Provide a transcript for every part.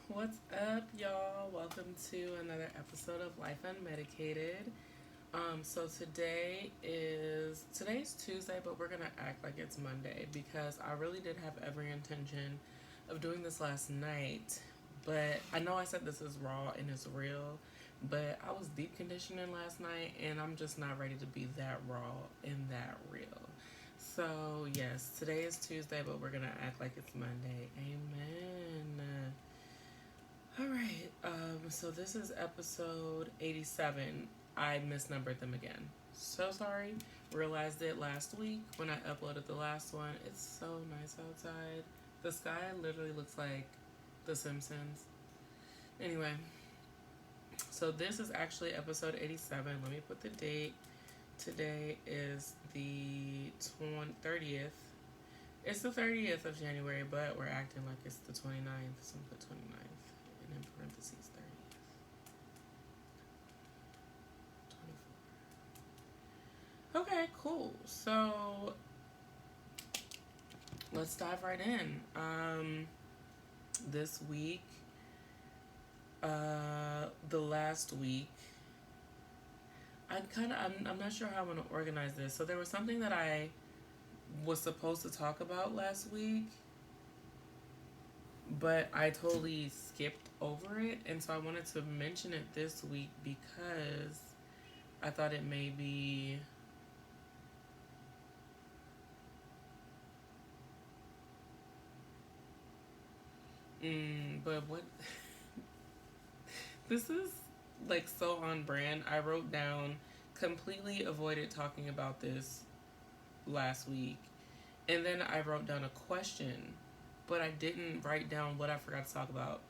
What's up, y'all? Welcome to another episode of Life Unmedicated. Today's Tuesday, but we're gonna act like it's Monday because I really did have every intention of doing this last night. But I know I said this is raw and it's real, but I was deep conditioning last night and I'm just not ready to be that raw and that real. So yes, today is Tuesday, but we're gonna act like it's Monday. Amen. All right. So this is episode 87. I misnumbered them again. So sorry. Realized it last week when I uploaded the last one. It's so nice outside. The sky literally looks like The Simpsons. Anyway, so this is actually episode 87. Let me put the date. Today is the 30th. It's the 30th of January, but we're acting like it's the 29th. So I'm put 29th and in parentheses 30th. 24. Okay, cool. So let's dive right in. This week, the last week, I'm not sure how I want to organize this. So there was something that I was supposed to talk about last week, but I totally skipped over it, and so I wanted to mention it this week because I thought it may be but what this is like so on brand. I wrote down completely avoided talking about this last week, and then I wrote down a question, but I didn't write down what I forgot to talk about.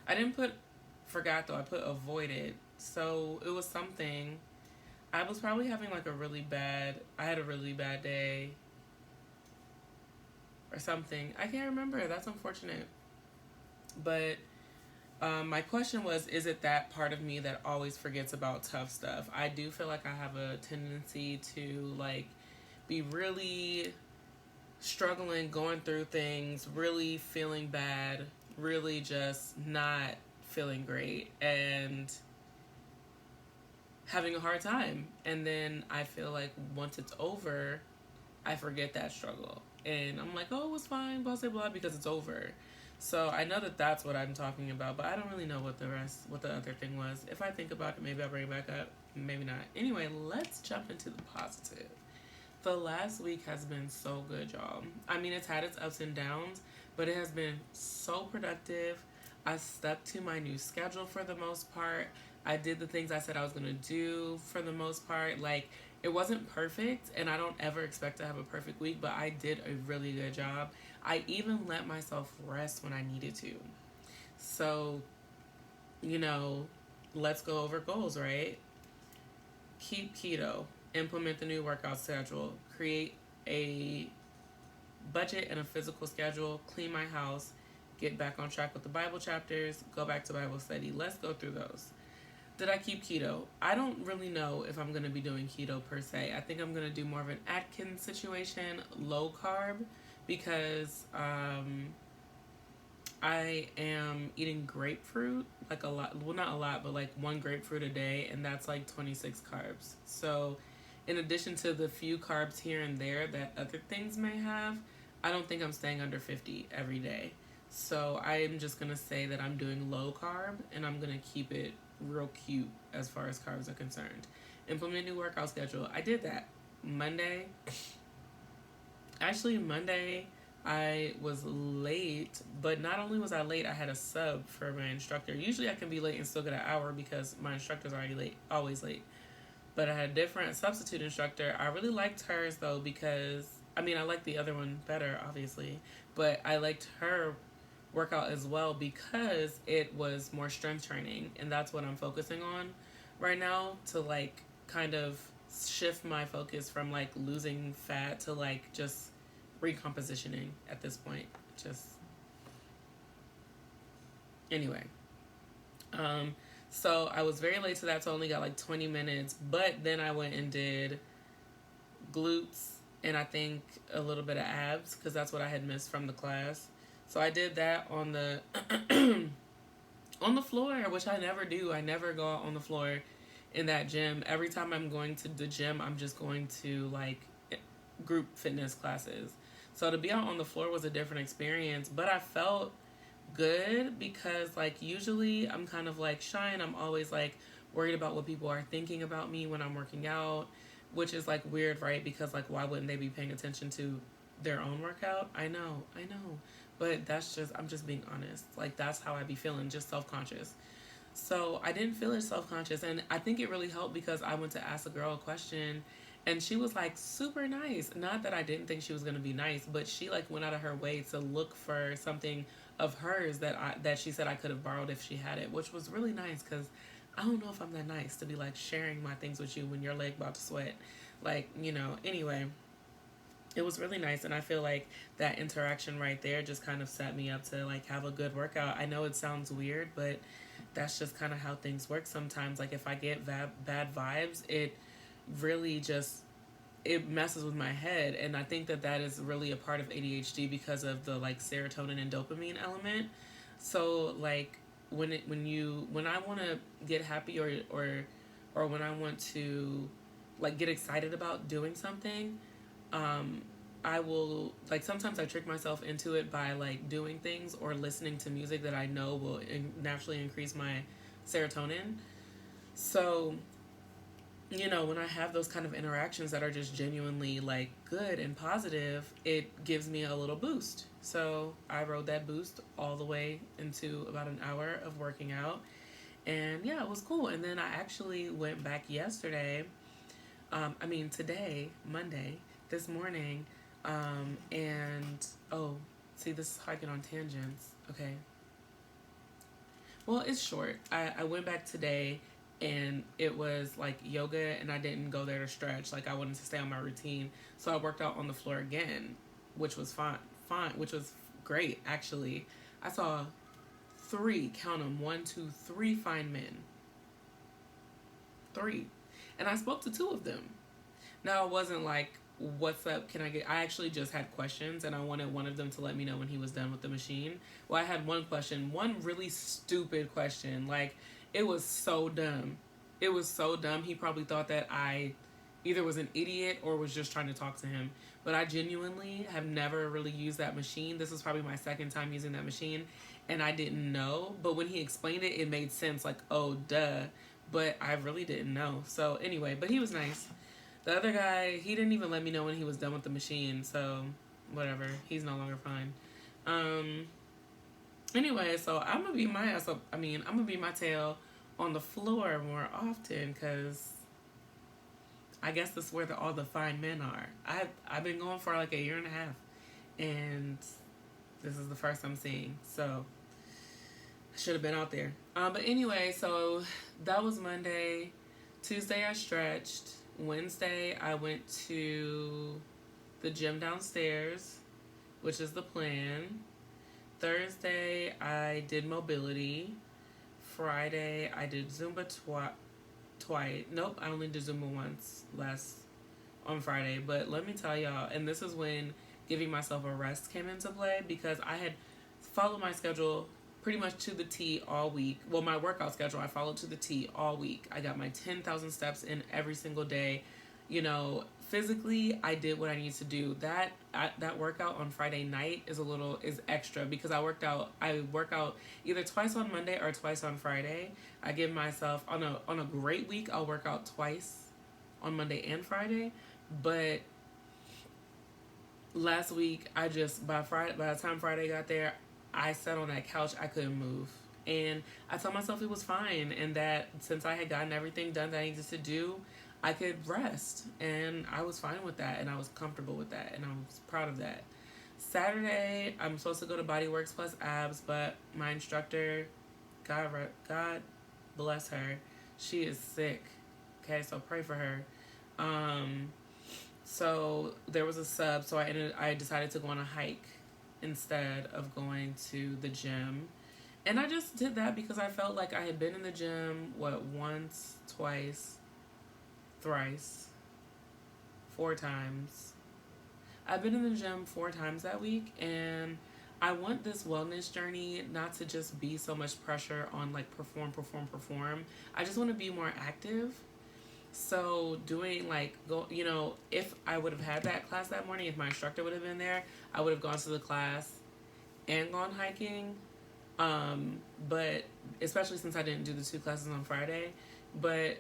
I didn't put forgot though. I put avoided. So it was something. I was probably having like I had a really bad day or something. I can't remember. That's unfortunate. But my question was, is it that part of me that always forgets about tough stuff? I do feel like I have a tendency to like be really struggling, going through things, really feeling bad, really just not feeling great and having a hard time. And then I feel like once it's over, I forget that struggle. And I'm like, oh, it was fine, blah, blah, blah, because it's over. So I know that that's what I'm talking about, but I don't really know what the other thing was. If I think about it, maybe I'll bring it back up, maybe not. Anyway, let's jump into the positive. The last week has been so good, y'all. I mean, it's had its ups and downs, but it has been so productive. I stuck to my new schedule for the most part. I did the things I said I was going to do for the most part. Like, it wasn't perfect, and I don't ever expect to have a perfect week, but I did a really good job. I even let myself rest when I needed to. So, you know, let's go over goals, right? Keep keto, implement the new workout schedule, create a budget and a physical schedule, clean my house, get back on track with the Bible chapters, go back to Bible study. Let's go through those. Did I keep keto? I don't really know if I'm going to be doing keto per se. I think I'm going to do more of an Atkins situation, low carb, because I am eating grapefruit, like a lot. Well, not a lot, but like one grapefruit a day, and that's like 26 carbs. So, in addition to the few carbs here and there that other things may have, I don't think I'm staying under 50 every day. So, I'm just going to say that I'm doing low carb, and I'm going to keep it real cute as far as carbs are concerned. Implement new workout schedule. I did that. Monday, I was late, but not only was I late, I had a sub for my instructor. Usually I can be late and still get an hour because my instructor's already late, always late. But I had a different substitute instructor. I really liked hers though because, I mean, I liked the other one better, obviously, but I liked her workout as well because it was more strength training, and that's what I'm focusing on right now to like kind of shift my focus from like losing fat to like just recompositioning at this point. Just anyway. So I was very late to that, so I only got like 20 minutes. But then I went and did glutes and I think a little bit of abs because that's what I had missed from the class. So I did that on the on the floor, which I never do. I never go out on the floor in that gym. Every time I'm going to the gym, I'm just going to like group fitness classes. So to be out on the floor was a different experience, but I felt good because like usually I'm kind of like shy and I'm always like worried about what people are thinking about me when I'm working out, which is like weird, right? Because like why wouldn't they be paying attention to their own workout? I know. But that's just I'm just being honest. Like that's how I be feeling, just self-conscious. So I didn't feel as self conscious. And I think it really helped because I went to ask a girl a question and she was like super nice. Not that I didn't think she was going to be nice, but she like went out of her way to look for something of hers that she said I could have borrowed if she had it, which was really nice because I don't know if I'm that nice to be like sharing my things with you when your leg about to sweat. Like, anyway, it was really nice and I feel like that interaction right there just kind of set me up to like have a good workout. I know it sounds weird, but that's just kind of how things work sometimes. Like if I get bad vibes, it really just it messes with my head, and I think that is really a part of ADHD because of the like serotonin and dopamine element. So like when I want to get happy or when I want to like get excited about doing something, um I will like sometimes I trick myself into it by like doing things or listening to music that I know will naturally increase my serotonin. So when I have those kind of interactions that are just genuinely like good and positive, it gives me a little boost. So I rode that boost all the way into about an hour of working out. And yeah, it was cool. And then I actually went back yesterday. Today, Monday, this morning. And oh, see, this is hiking on tangents. Okay. Well, it's short. I went back today and it was like yoga and I didn't go there to stretch. Like I wanted to stay on my routine. So I worked out on the floor again, which was which was great actually. I saw three, count them, 1, 2, 3 fine men. Three. And I spoke to two of them. Now it wasn't like, what's up, can I get, I actually just had questions and I wanted one of them to let me know when he was done with the machine. Well, I had one question, one really stupid question. Like, it was so dumb. It was so dumb. He probably thought that I either was an idiot or was just trying to talk to him. But I genuinely have never really used that machine. This was probably my second time using that machine and I didn't know. But when he explained it, it made sense. Like, oh, duh. But I really didn't know. So anyway, but he was nice. The other guy, he didn't even let me know when he was done with the machine, so whatever. He's no longer fine. Anyway, so I'm gonna be my ass up. I'm gonna be my tail on the floor more often because I guess that's where all the fine men are. I've been going for like a year and a half, and this is the first I'm seeing. So I should have been out there. But anyway, so that was Monday. Tuesday I stretched. Wednesday, I went to the gym downstairs, which is the plan. Thursday, I did mobility. Friday, I did Zumba twice. Nope, I only did Zumba once on Friday. But let me tell y'all, and this is when giving myself a rest came into play because I had followed my schedule pretty much to the T all week. Well, my workout schedule, I followed to the T all week. I got my 10,000 steps in every single day. Physically, I did what I needed to do. That workout on Friday night is extra because I work out either twice on Monday or twice on Friday. I give myself on a great week, I'll work out twice on Monday and Friday, but last week by the time Friday got there, I sat on that couch, I couldn't move. And I told myself it was fine and that since I had gotten everything done that I needed to do, I could rest. And I was fine with that and I was comfortable with that and I was proud of that. Saturday, I'm supposed to go to Body Works plus abs, but my instructor, God bless her, she is sick. Okay, so pray for her. So there was a sub, so I decided to go on a hike instead of going to the gym. And I just did that because I felt like I had been in the gym, once, twice, thrice, 4 times. I've been in the gym 4 times that week, and I want this wellness journey not to just be so much pressure on like perform, perform, perform. I just want to be more active. So doing like go, if I would have had that class that morning, if my instructor would have been there, I would have gone to the class and gone hiking. But especially since I didn't do the 2 classes on Friday, but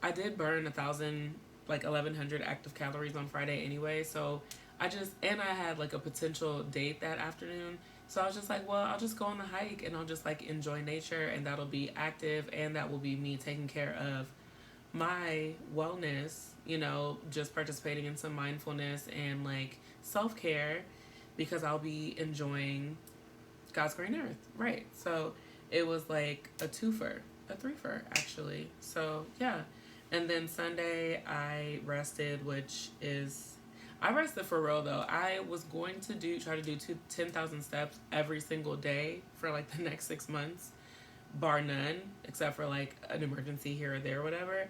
I did burn 1,000, like 1,100 active calories on Friday anyway. So and I had like a potential date that afternoon. So I was just like, well, I'll just go on the hike and I'll just like enjoy nature, and that'll be active, and that will be me taking care of my wellness, just participating in some mindfulness and like self care, because I'll be enjoying God's green earth. Right. So it was like a twofer, a threefer actually. So yeah. And then Sunday I rested, I rested for real though. I was going to try to do 10,000 steps every single day for like the next 6 months, bar none, except for like an emergency here or there or whatever.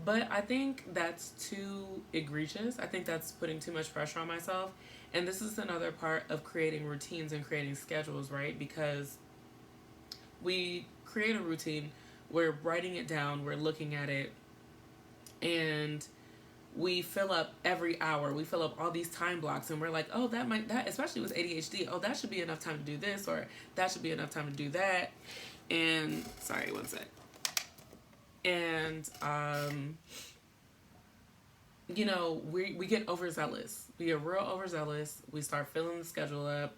But I think that's too egregious. I think that's putting too much pressure on myself. And this is another part of creating routines and creating schedules, right? Because we create a routine, we're writing it down, we're looking at it, and we fill up every hour. We fill up all these time blocks, and we're like, oh, that especially with ADHD, oh, that should be enough time to do this, or that should be enough time to do that. And sorry, one sec. And we get overzealous. We get real overzealous. We start filling the schedule up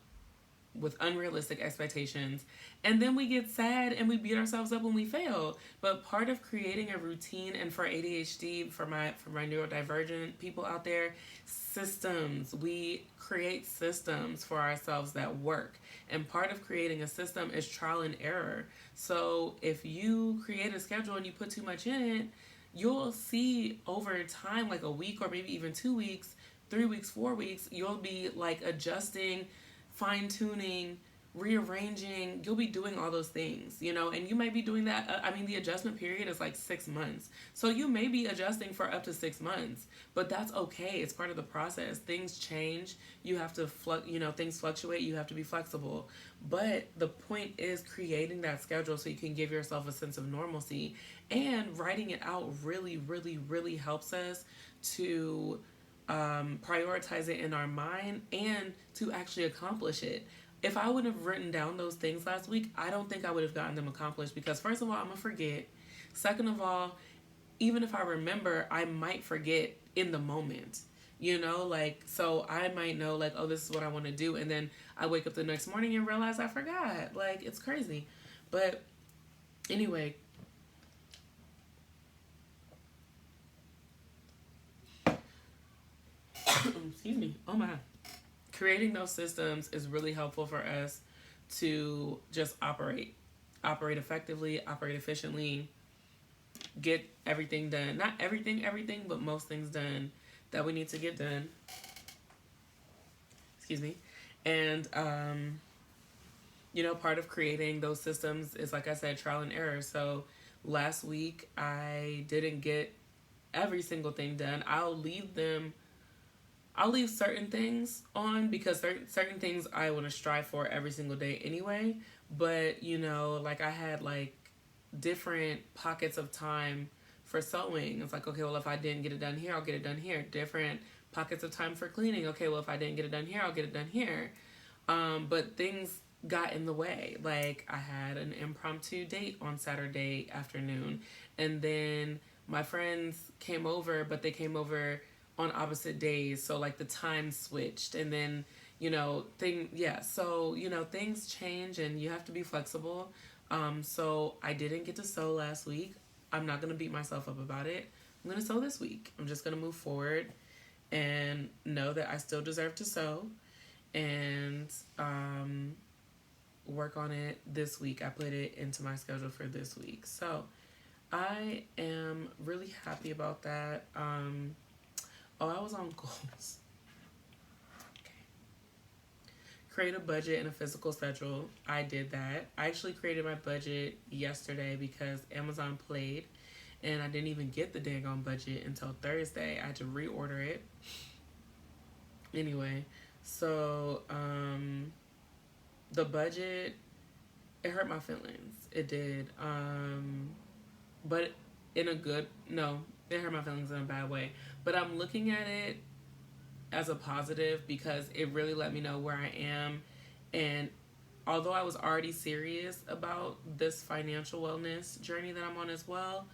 with unrealistic expectations, and then we get sad and we beat ourselves up when we fail. But part of creating a routine, and for ADHD, for my neurodivergent people out there, systems. We create systems for ourselves that work, and part of creating a system is trial and error. So if you create a schedule and you put too much in it, you'll see over time, like a week or maybe even 2 weeks, 3 weeks, 4 weeks, you'll be like adjusting, fine-tuning, rearranging. You'll be doing all those things, and you may be doing that. The adjustment period is like 6 months. So you may be adjusting for up to 6 months, but that's okay. It's part of the process. Things change. You have to things fluctuate. You have to be flexible. But the point is creating that schedule so you can give yourself a sense of normalcy, and writing it out really, really, really helps us to prioritize it in our mind and to actually accomplish it. If I would have written down those things last week, I don't think I would have gotten them accomplished, because first of all, I'm going to forget. Second of all, even if I remember, I might forget in the moment, so I might know like, oh, this is what I want to do. And then I wake up the next morning and realize I forgot. Like, it's crazy. But anyway, excuse me. Oh my. Creating those systems is really helpful for us to just operate effectively, operate efficiently, get everything done. Not everything, but most things done that we need to get done. Excuse me. And, part of creating those systems is, like I said, trial and error. So last week I didn't get every single thing done. I'll leave certain things on, because certain things I want to strive for every single day anyway. But, like I had like different pockets of time for sewing. It's like, okay, well, if I didn't get it done here, I'll get it done here. Different pockets of time for cleaning. Okay, well, if I didn't get it done here, I'll get it done here. But things got in the way. Like, I had an impromptu date on Saturday afternoon, and then my friends came over, but they came over on opposite days, so like the time switched, and then things change, and you have to be flexible. So I didn't get to sew last week. I'm not gonna beat myself up about it. I'm gonna sew this week. I'm just gonna move forward and know that I still deserve to sew, and work on it this week. I put it into my schedule for this week, so I am really happy about that. I was on goals. Okay. Create a budget and a physical schedule. I did that. I actually created my budget yesterday because Amazon played, and I didn't even get the dang on budget until Thursday. I had to reorder it. Anyway, so the budget, it hurt my feelings. It did. But in a good, no, it hurt my feelings in a bad way. But I'm looking at it as a positive because it really let me know where I am. And although I was already serious about this financial wellness journey that I'm on as well,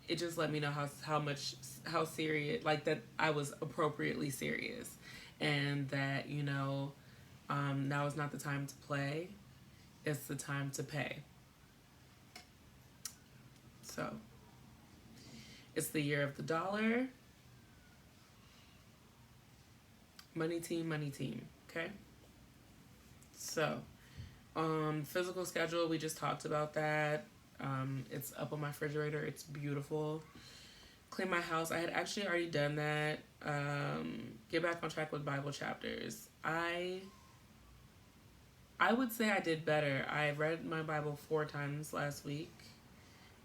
it just let me know how serious, like that I was appropriately serious, and that now is not the time to play, it's the time to pay. So it's the year of the dollar. Money team, money team. Okay. So, physical schedule, we just talked about that. It's up on my refrigerator. It's beautiful. Clean my house. I had actually already done that. Get back on track with Bible chapters. I would say I did better. I read my Bible 4 times last week.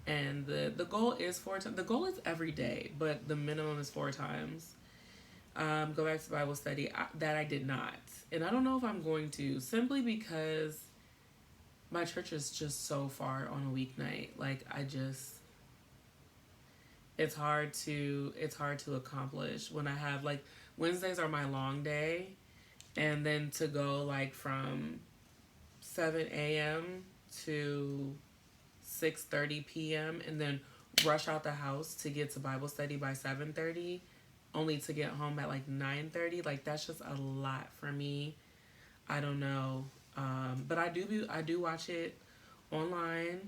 And the goal is 4 times. The goal is every day, but the minimum is 4 times. Go back to Bible study. That I did not. And I don't know if I'm going to, simply because my church is just so far on a weeknight. Like, it's hard to accomplish when I have, like, Wednesdays are my long day, and then to go like from 7 a.m. to 6:30 p.m. and then rush out the house to get to Bible study by 7:30, only to get home at like 9:30. Like, that's just a lot for me. I don't know. But I do watch it online.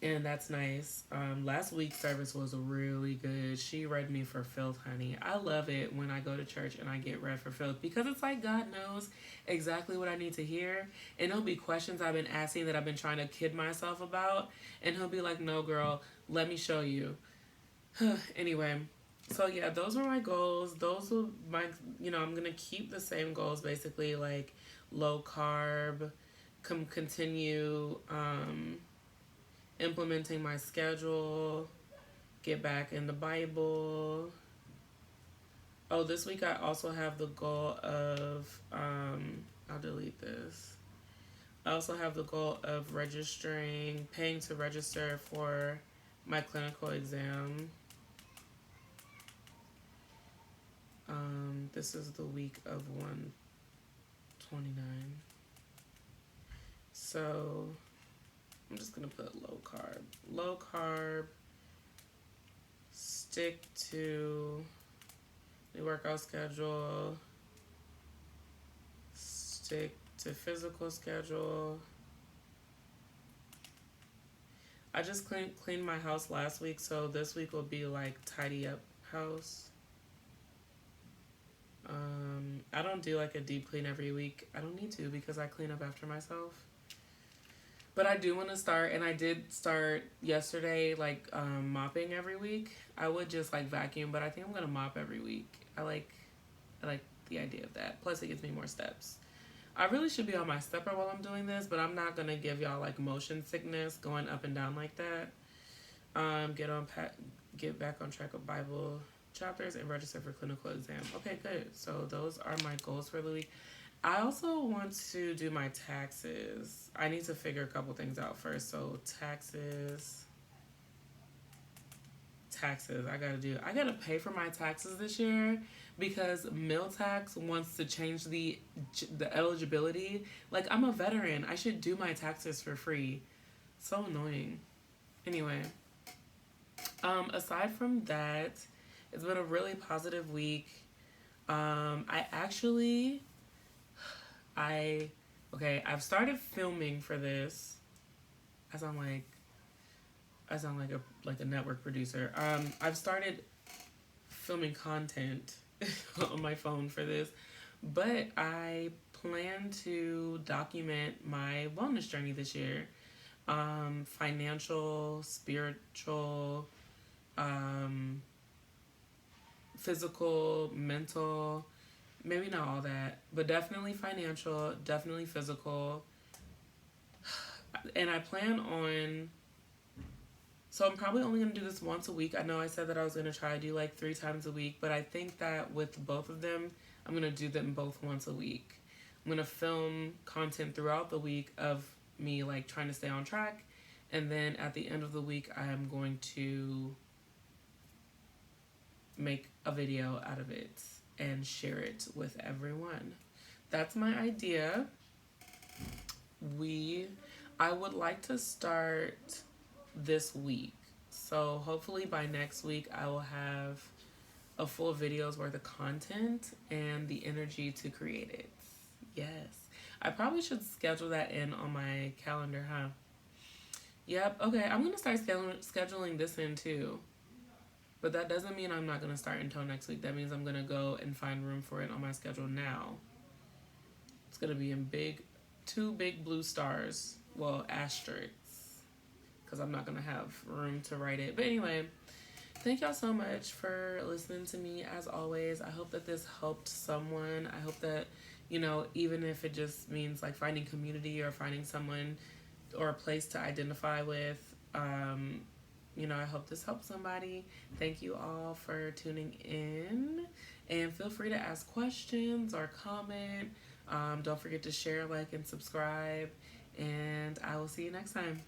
And that's nice. Last week's service was really good. She read me for filth, honey. I love it when I go to church and I get read for filth, because it's like God knows exactly what I need to hear. And there'll be questions I've been asking that I've been trying to kid myself about. And he'll be like, no, girl, let me show you. Anyway, so yeah, those were my goals. Those were my, I'm going to keep the same goals, basically, like low carb, continue implementing my schedule, get back in the Bible. Oh, this week I also have the goal of, I'll delete this. I also have the goal of paying to register for my clinical exam. This is the week of 129. So I'm just going to put low carb. Low carb, stick to the workout schedule, stick to physical schedule. I just cleaned my house last week, so this week will be like tidy up house. I don't do like a deep clean every week. I don't need to, because I clean up after myself. But I do want to start, and I did start yesterday, like mopping every week. I would just like vacuum, but I think I'm gonna mop every week. I like the idea of that. Plus, it gives me more steps. I really should be on my stepper while I'm doing this, but I'm not gonna give y'all like motion sickness going up and down like that. Get back on track with Bible chapters and register for clinical exam. Okay, good. So those are my goals for the week. I also want to do my taxes. I need to figure a couple things out first. So taxes. I gotta pay for my taxes this year, because Mill Tax wants to change the eligibility. Like, I'm a veteran. I should do my taxes for free. So annoying. Anyway, aside from that, it's been a really positive week. I've started filming for this. I sound like a network producer. I've started filming content on my phone for this, but I plan to document my wellness journey this year. Financial, spiritual, physical, mental, maybe not all that, but definitely financial, definitely physical. And I plan on So I'm probably only going to do this once a week. I know I said that I was going to try to do like 3 times a week, but I think that with both of them, I'm going to do them both once a week. I'm going to film content throughout the week of me like trying to stay on track. And then at the end of the week, I am going to make a video out of it and share it with everyone. That's my idea. I would like to start this week. So hopefully by next week I will have a full video's worth of content and the energy to create it. Yes. I probably should schedule that in on my calendar, huh? Yep. Okay, I'm going to start scheduling this in too. But that doesn't mean I'm not going to start until next week. That means I'm going to go and find room for it on my schedule now. It's going to be in two big blue stars. Well, asterisks. Because I'm not going to have room to write it. But anyway, thank y'all so much for listening to me as always. I hope that this helped someone. I hope that, even if it just means like finding community or finding someone or a place to identify with, I hope this helps somebody. Thank you all for tuning in. And feel free to ask questions or comment. Don't forget to share, like, and subscribe. And I will see you next time.